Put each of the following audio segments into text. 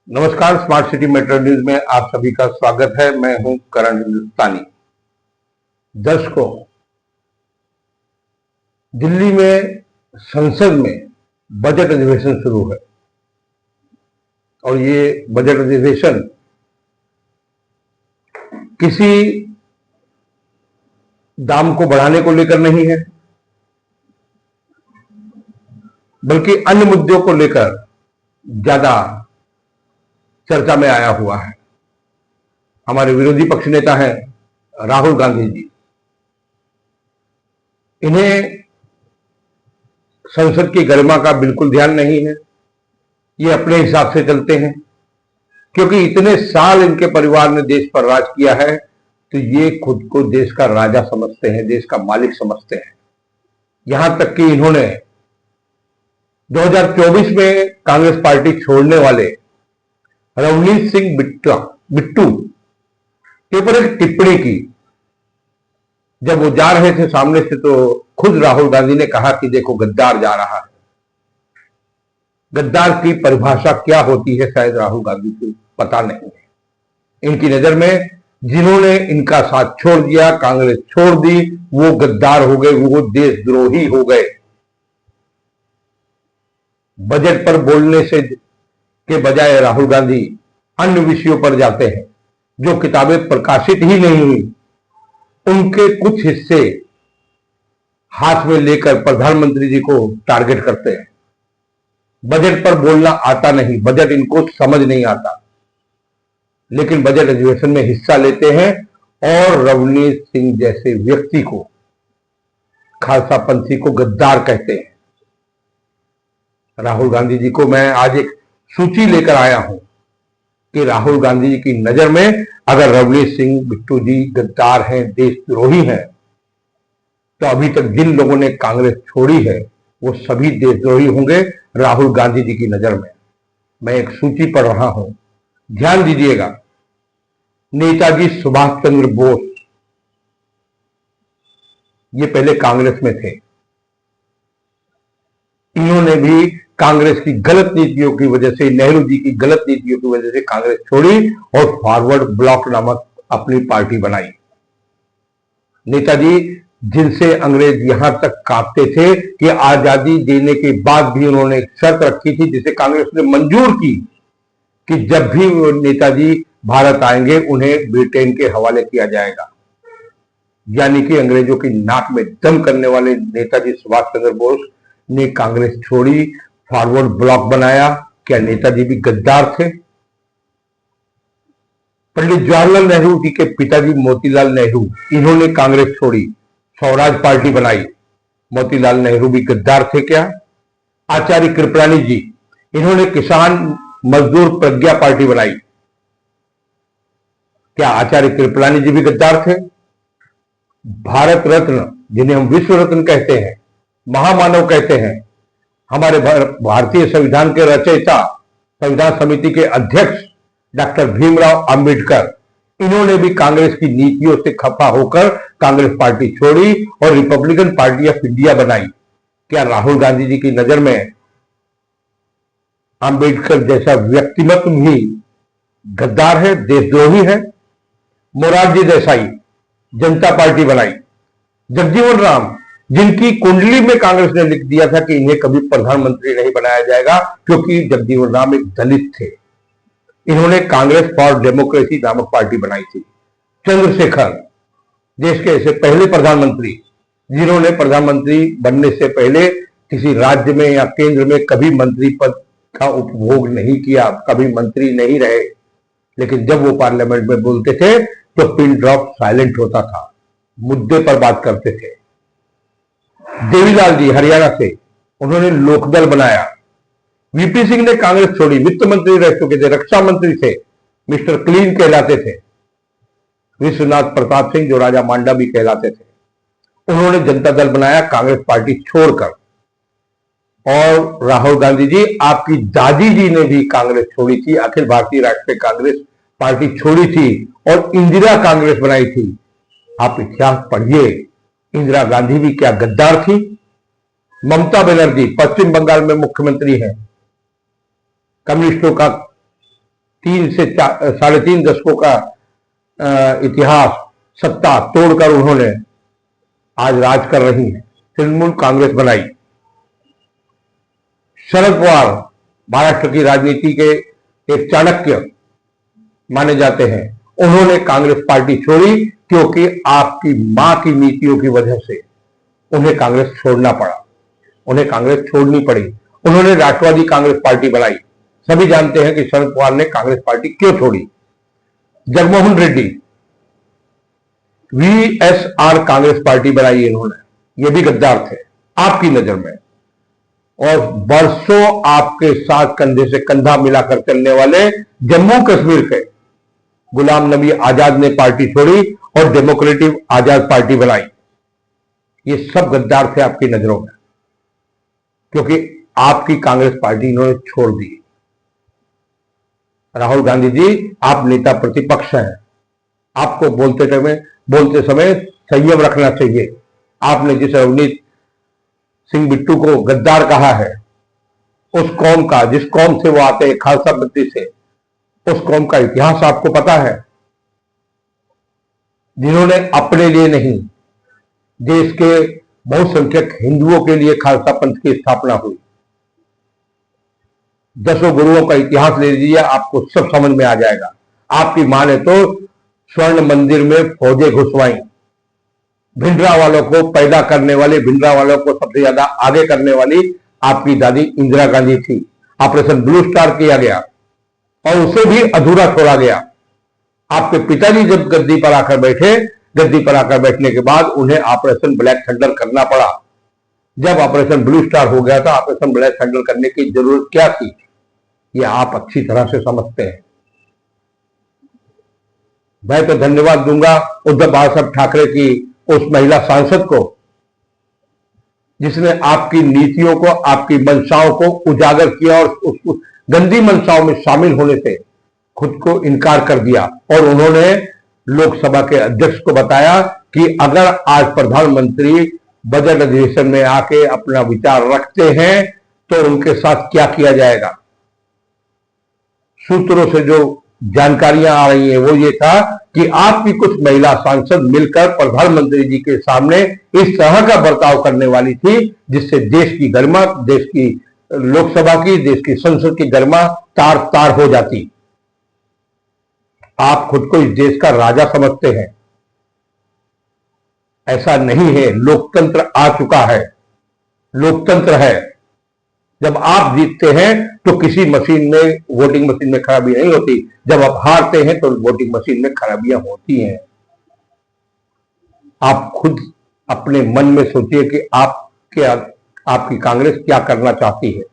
नमस्कार, smart city metro news में आप सभी का स्वागत है। मैं हूं करण हिंदुस्तानी। दर्शकों, दिल्ली में संसद में बजट अधिवेशन शुरू है और ये बजट अधिवेशन किसी दाम को बढ़ाने को लेकर नहीं है, बल्कि अन्य मुद्दों को लेकर ज्यादा चर्चा में आया हुआ है। हमारे विरोधी पक्ष नेता हैं राहुल गांधी जी। इन्हें संसद की गरिमा का बिल्कुल ध्यान नहीं है। ये अपने हिसाब से चलते हैं, क्योंकि इतने साल इनके परिवार ने देश पर राज किया है, तो ये खुद को देश का राजा समझते हैं, देश का मालिक समझते हैं। यहां तक कि इन्होंने 2024 में कांग्रेस पार्टी छोड़ने वाले रवनीत सिंह बिट्टू के ऊपर एक टिप्पणी की। जब वो जा रहे थे सामने से, तो खुद राहुल गांधी ने कहा कि देखो, गद्दार जा रहा है। गद्दार की परिभाषा क्या होती है शायद राहुल गांधी को पता नहीं है। इनकी नजर में जिन्होंने इनका साथ छोड़ दिया, कांग्रेस छोड़ दी, वो गद्दार हो गए, वो देशद्रोही हो गए। बजट पर बोलने से के बजाय राहुल गांधी अन्य विषयों पर जाते हैं, जो किताबें प्रकाशित ही नहीं हुई उनके कुछ हिस्से हाथ में लेकर प्रधानमंत्री जी को टारगेट करते हैं। बजट पर बोलना आता नहीं, बजट इनको समझ नहीं आता, लेकिन बजट अधिवेशन में हिस्सा लेते हैं और रवनीत सिंह जैसे व्यक्ति को, खालसा पंथी को गद्दार कहते हैं। राहुल गांधी जी को मैं आज एक सूची लेकर आया हूं कि राहुल गांधी जी की नजर में अगर रवनीत सिंह बिट्टू जी गद्दार हैं, देशद्रोही हैं, तो अभी तक जिन लोगों ने कांग्रेस छोड़ी है वो सभी देशद्रोही होंगे राहुल गांधी जी की नजर में। मैं एक सूची पढ़ रहा हूं, ध्यान दीजिएगा। नेताजी सुभाष चंद्र बोस, ये पहले कांग्रेस में थे। इन्होंने भी कांग्रेस की गलत नीतियों की वजह से, नेहरू जी की गलत नीतियों की वजह से कांग्रेस छोड़ी और फॉरवर्ड ब्लॉक नामक अपनी पार्टी बनाई। नेताजी, जिनसे अंग्रेज यहां तक कांपते थे कि आजादी देने के बाद भी उन्होंने एक शर्त रखी थी, जिसे कांग्रेस ने मंजूर की कि जब भी वो नेताजी भारत आएंगे उन्हें ब्रिटेन के हवाले किया जाएगा। यानी कि अंग्रेजों की नाक में दम करने वाले नेताजी सुभाष चंद्र बोस ने कांग्रेस छोड़ी, फॉरवर्ड ब्लॉक बनाया। क्या नेताजी भी गद्दार थे? पंडित जवाहरलाल नेहरू जी के पिताजी मोतीलाल नेहरू, इन्होंने कांग्रेस छोड़ी, स्वराज पार्टी बनाई। मोतीलाल नेहरू भी गद्दार थे क्या? आचार्य कृपलानी जी, इन्होंने किसान मजदूर प्रज्ञा पार्टी बनाई। क्या आचार्य कृपलानी जी भी गद्दार थे? भारत रत्न, जिन्हें हम विश्व रत्न कहते हैं, महामानव कहते हैं, हमारे भारतीय संविधान के रचयिता, संविधान समिति के अध्यक्ष डॉक्टर भीमराव अंबेडकर, इन्होंने भी कांग्रेस की नीतियों से खफा होकर कांग्रेस पार्टी छोड़ी और रिपब्लिकन पार्टी ऑफ इंडिया बनाई। क्या राहुल गांधी जी की नजर में अंबेडकर जैसा व्यक्तिमत्व भी गद्दार है, देशद्रोही है? मोरारजी देसाई, जनता पार्टी बनाई। जगजीवन राम, जिनकी कुंडली में कांग्रेस ने लिख दिया था कि इन्हें कभी प्रधानमंत्री नहीं बनाया जाएगा, क्योंकि जगजीवन राम एक दलित थे, इन्होंने कांग्रेस फॉर डेमोक्रेसी नामक पार्टी बनाई थी। चंद्रशेखर, देश के ऐसे पहले प्रधानमंत्री जिन्होंने प्रधानमंत्री बनने से पहले किसी राज्य में या केंद्र में कभी मंत्री पद का उपभोग नहीं किया, कभी मंत्री नहीं रहे, लेकिन जब वो पार्लियामेंट में बोलते थे तो पिन ड्रॉप साइलेंट होता था, मुद्दे पर बात करते थे। देवीलाल जी, हरियाणा से, उन्होंने लोकदल बनाया। वीपी सिंह ने कांग्रेस छोड़ी, वित्त मंत्री रह चुके थे, रक्षा मंत्री थे, मिस्टर क्लीन कहलाते थे। विश्वनाथ प्रताप सिंह, जो राजा मांडा भी कहलाते थे, उन्होंने जनता दल बनाया कांग्रेस पार्टी छोड़कर। और राहुल गांधी जी, आपकी दादी जी ने भी कांग्रेस छोड़ी थी, अखिल भारतीय राष्ट्रीय कांग्रेस पार्टी छोड़ी थी और इंदिरा कांग्रेस बनाई थी। आप इतिहास पढ़िए, इंदिरा गांधी भी क्या गद्दार थी? ममता बनर्जी पश्चिम बंगाल में मुख्यमंत्री हैं, कम्युनिस्टों का साढ़े तीन दशकों का इतिहास, सत्ता तोड़कर उन्होंने आज राज कर रही है, तृणमूल कांग्रेस बनाई। शरद पवार महाराष्ट्र की राजनीति के एक चाणक्य माने जाते हैं। उन्होंने कांग्रेस पार्टी छोड़ी क्योंकि आपकी मां की नीतियों की वजह से उन्हें कांग्रेस छोड़ना पड़ा, उन्हें कांग्रेस छोड़नी पड़ी। उन्होंने राष्ट्रवादी कांग्रेस पार्टी बनाई। सभी जानते हैं कि शरद पवार ने कांग्रेस पार्टी क्यों छोड़ी। जगनमोहन रेड्डी वीएसआर कांग्रेस पार्टी बनाई इन्होंने, ये भी गद्दार थे आपकी नजर में, और बरसों आपके साथ कंधे से कंधा मिलाकर चलने वाले जम्मू कश्मीर के गुलाम नबी आजाद ने पार्टी छोड़ी और डेमोक्रेटिक आजाद पार्टी बनाई। ये सब गद्दार थे आपकी नजरों में, क्योंकि आपकी कांग्रेस पार्टी इन्होंने छोड़ दी। राहुल गांधी जी, आप नेता प्रतिपक्ष हैं, आपको बोलते समय संयम रखना चाहिए। आपने जिस रवनीत सिंह बिट्टू को गद्दार कहा है, उस कौम का, जिस कौम से वो आते हैं, खालसा पत्ती से, उस कौम का इतिहास आपको पता है, जिन्होंने अपने लिए नहीं, देश के बहुसंख्यक हिंदुओं के लिए खालसा पंथ की स्थापना हुई। 10 गुरुओं का इतिहास ले लीजिए, आपको सब समझ में आ जाएगा। आपकी मां ने तो स्वर्ण मंदिर में फौजें घुसवाई। भिंडरा वालों को पैदा करने वाले, भिंडरा वालों को सबसे ज्यादा आगे करने वाली आपकी दादी इंदिरा गांधी थी। ऑपरेशन ब्लू स्टार किया गया और उसे भी अधूरा छोड़ा गया। आपके पिताजी जब गद्दी पर आकर बैठे, गद्दी पर आकर बैठने के बाद उन्हें ऑपरेशन ब्लैक थंडर करना पड़ा। जब ऑपरेशन ब्लू स्टार हो गया था, ऑपरेशन ब्लैक थंडर करने की जरूरत क्या थी, ये आप अच्छी तरह से समझते हैं। मैं तो धन्यवाद दूंगा उद्धव बाला ठाकरे की उस महिला सांसद को, जिसने आपकी नीतियों को, आपकी मंशाओं को उजागर किया और उस गंदी मंशाओं में शामिल होने से खुद को इनकार कर दिया। और उन्होंने लोकसभा के अध्यक्ष को बताया कि अगर आज प्रधानमंत्री बजट अधिवेशन में आके अपना विचार रखते हैं तो उनके साथ क्या किया जाएगा। सूत्रों से जो जानकारियां आ रही है वो ये था कि आपकी कुछ महिला सांसद मिलकर प्रधानमंत्री जी के सामने इस तरह का बर्ताव करने वाली थी जिससे देश की गरिमा, देश की लोकसभा की, देश की संसद की गरिमा तार तार हो जाती। आप खुद को इस देश का राजा समझते हैं, ऐसा नहीं है। लोकतंत्र आ चुका है, लोकतंत्र है। जब आप जीतते हैं तो किसी मशीन में, वोटिंग मशीन में खराबी नहीं होती। जब आप हारते हैं तो वोटिंग मशीन में खराबियां होती हैं। आप खुद अपने मन में सोचिए कि आपकी कांग्रेस क्या करना चाहती है।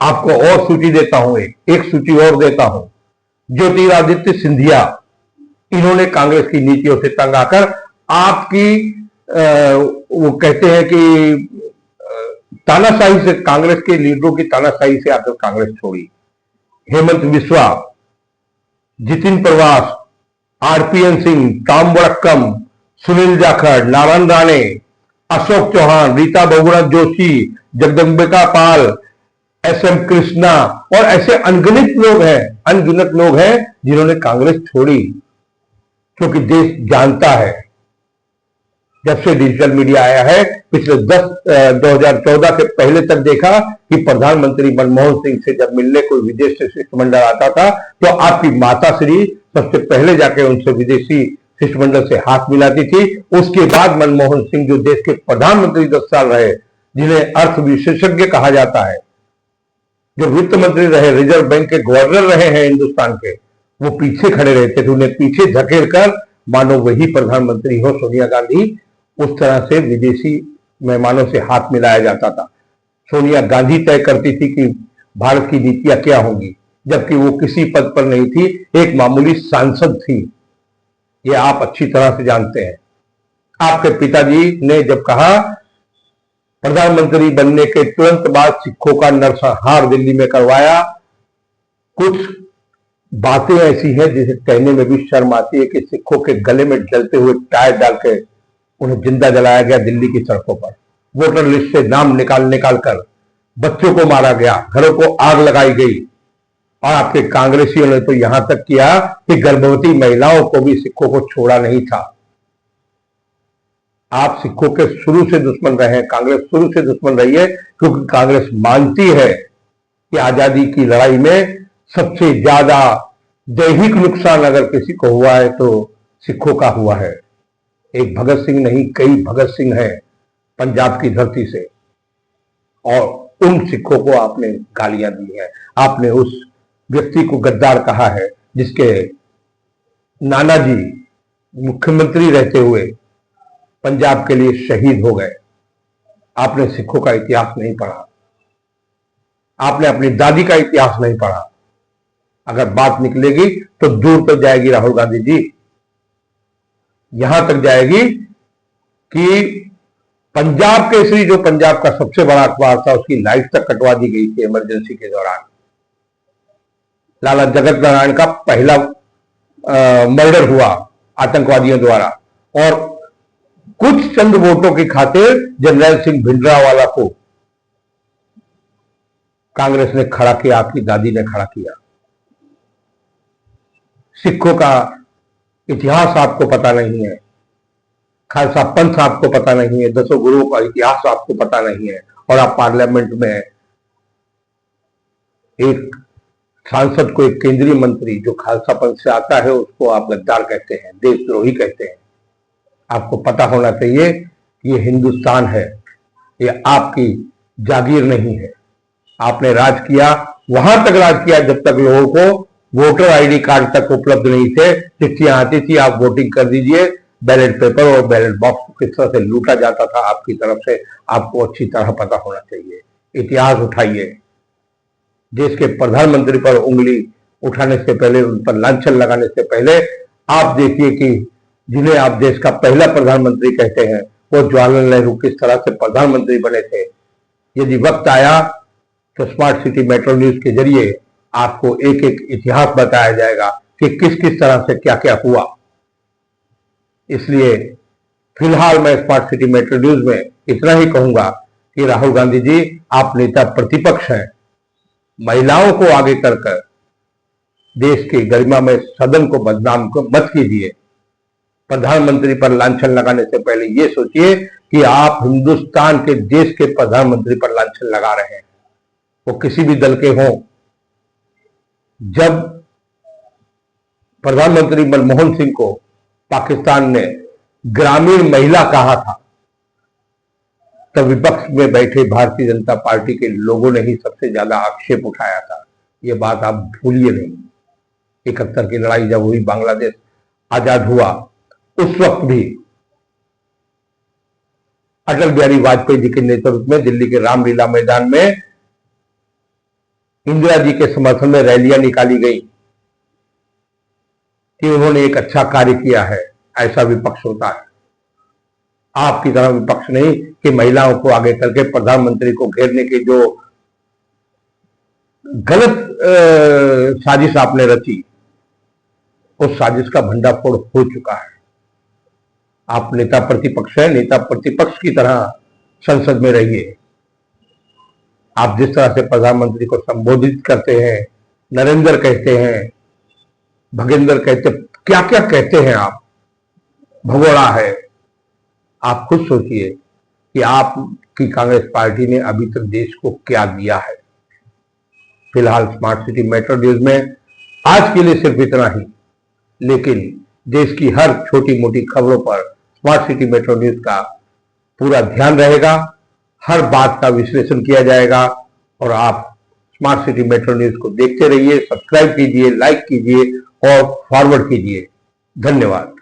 आपको और सूची देता हूं, एक सूची और देता हूं। ज्योतिरादित्य सिंधिया, इन्होंने कांग्रेस की नीतियों से तंग आकर आपकी वो कहते हैं कि तानाशाही से, कांग्रेस के लीडरों की तानाशाही से आकर कांग्रेस छोड़ी। हेमंत बिस्वा, जितिन प्रवास, RPN Singh, Tom वड़क्कम, Sunil Jakhar, Narayan Rane, Ashok Chauhan, Rita Bahuguna Joshi, Jagdambika Pal, SM Krishna और ऐसे अनगिनत लोग हैं जिन्होंने कांग्रेस छोड़ी। क्योंकि देश जानता है, जब से डिजिटल मीडिया आया है, पिछले 2014 से पहले तक देखा कि प्रधानमंत्री मनमोहन सिंह से जब मिलने कोई विदेश से शिष्टमंडल आता था तो आपकी माता श्री सबसे पहले जाके उनसे विदेशी शिष्टमंडल से हाथ मिलाती थी। उसके बाद मनमोहन सिंह, जो देश के प्रधानमंत्री 10 साल रहे, जिन्हें अर्थ विशेषज्ञ कहा जाता है, जो वित्त मंत्री रहे, रिजर्व बैंक के गवर्नर रहे हैं हिंदुस्तान के, वो पीछे खड़े रहते थे। उन्हें पीछे धकेल कर मानो वही प्रधानमंत्री हो सोनिया गांधी, उस तरह से विदेशी मेहमानों से हाथ मिलाया जाता था। सोनिया गांधी तय करती थी कि भारत की नीतियां क्या होंगी, जबकि वो किसी पद पर नहीं थी, एक मामूली सांसद थी। ये आप अच्छी तरह से जानते हैं। आपके पिताजी ने जब कहा, प्रधानमंत्री बनने के तुरंत बाद सिखों का नरसंहार दिल्ली में करवाया। कुछ बातें ऐसी हैं जिसे कहने में भी शर्म आती है कि सिखों के गले में जलते हुए टायर डाल के उन्हें जिंदा जलाया गया दिल्ली की सड़कों पर। वोटर लिस्ट से नाम निकाल कर बच्चों को मारा गया, घरों को आग लगाई गई और आपके कांग्रेसियों ने तो यहां तक किया कि गर्भवती महिलाओं को भी सिखों को छोड़ा नहीं था। आप सिखों के शुरू से दुश्मन रहे हैं, कांग्रेस शुरू से दुश्मन रही है, क्योंकि कांग्रेस मानती है कि आजादी की लड़ाई में सबसे ज्यादा दैहिक नुकसान अगर किसी को हुआ है तो सिखों का हुआ है। एक भगत सिंह नहीं, कई भगत सिंह हैं पंजाब की धरती से, और उन सिखों को आपने गालियां दी हैं। आपने उस व्यक्ति को गद्दार कहा है जिसके नाना जी मुख्यमंत्री रहते हुए पंजाब के लिए शहीद हो गए। आपने सिखों का इतिहास नहीं पढ़ा, आपने अपनी दादी का इतिहास नहीं पढ़ा। अगर बात निकलेगी तो दूर तक जाएगी राहुल गांधी जी, यहां तक जाएगी कि पंजाब केसरी, जो पंजाब का सबसे बड़ा अखबार था, उसकी लाइफ तक कटवा दी गई थी इमरजेंसी के दौरान। लाला जगत नारायण का पहला मर्डर हुआ आतंकवादियों द्वारा, और कुछ चंद वोटों की खातिर जनरल सिंह भिंडरावाला को कांग्रेस ने खड़ा किया, आपकी दादी ने खड़ा किया। सिखों का इतिहास आपको पता नहीं है, खालसा पंथ आपको पता नहीं है, दसों गुरुओं का इतिहास आपको पता नहीं है, और आप पार्लियामेंट में एक सांसद को, एक केंद्रीय मंत्री जो खालसा पंथ से आता है, उसको आप गद्दार कहते हैं, देशद्रोही कहते हैं। आपको पता होना चाहिए कि ये हिंदुस्तान है, ये आपकी जागीर नहीं है। आपने राज किया, वहां तक राज किया जब तक लोगों को वोटर आईडी कार्ड तक उपलब्ध नहीं थे। चिट्ठियां आती थी, आप वोटिंग कर दीजिए, बैलेट पेपर और बैलेट बॉक्स को किस तरह से लूटा जाता था आपकी तरफ से, आपको अच्छी तरह पता होना चाहिए। इतिहास उठाइए। देश के प्रधानमंत्री पर उंगली उठाने से पहले, उन पर लांछन लगाने से पहले, आप देखिए कि जिन्हें आप देश का पहला प्रधानमंत्री कहते हैं, वो जवाहरलाल नेहरू किस तरह से प्रधानमंत्री बने थे। यदि वक्त आया तो स्मार्ट सिटी मेट्रो न्यूज के जरिए आपको एक एक इतिहास बताया जाएगा कि किस किस तरह से क्या क्या हुआ। इसलिए फिलहाल मैं स्मार्ट सिटी मेट्रो न्यूज में इतना ही कहूंगा कि राहुल गांधी जी, आप नेता प्रतिपक्ष हैं, महिलाओं को आगे कर देश की गरिमा में सदन को बदनाम मत कीजिए। प्रधानमंत्री पर लांछन लगाने से पहले यह सोचिए कि आप हिंदुस्तान के देश के प्रधानमंत्री पर लांछन लगा रहे हैं, वो किसी भी दल के हों। जब प्रधानमंत्री मनमोहन सिंह को पाकिस्तान ने ग्रामीण महिला कहा था, तब विपक्ष में बैठे भारतीय जनता पार्टी के लोगों ने ही सबसे ज्यादा आक्षेप उठाया था। ये बात आप भूलिए नहीं। 71 की लड़ाई जब हुई, बांग्लादेश आजाद हुआ, उस वक्त भी अटल बिहारी वाजपेयी जी के नेतृत्व में दिल्ली के रामलीला मैदान में इंदिरा जी के समर्थन में रैलियां निकाली गई कि उन्होंने एक अच्छा कार्य किया है। ऐसा विपक्ष होता है, आपकी तरह विपक्ष नहीं कि महिलाओं को आगे करके प्रधानमंत्री को घेरने की जो गलत साजिश आपने रची, उस साजिश का भंडाफोड़ हो चुका है। आप नेता प्रतिपक्ष हैं, नेता प्रतिपक्ष की तरह संसद में रहिए। आप जिस तरह से प्रधानमंत्री को संबोधित करते हैं, नरेंद्र कहते हैं, भगेंद्र कहते, क्या क्या कहते हैं आप, भगोड़ा है। आप खुद सोचिए कि आपकी कांग्रेस पार्टी ने अभी तक देश को क्या दिया है। फिलहाल स्मार्ट सिटी मेट्रो न्यूज में आज के लिए सिर्फ इतना ही, लेकिन देश की हर छोटी मोटी खबरों पर स्मार्ट सिटी मेट्रो न्यूज का पूरा ध्यान रहेगा। हर बात का विश्लेषण किया जाएगा, और आप स्मार्ट सिटी मेट्रो न्यूज को देखते रहिए। सब्सक्राइब कीजिए, लाइक कीजिए और फॉरवर्ड कीजिए। धन्यवाद।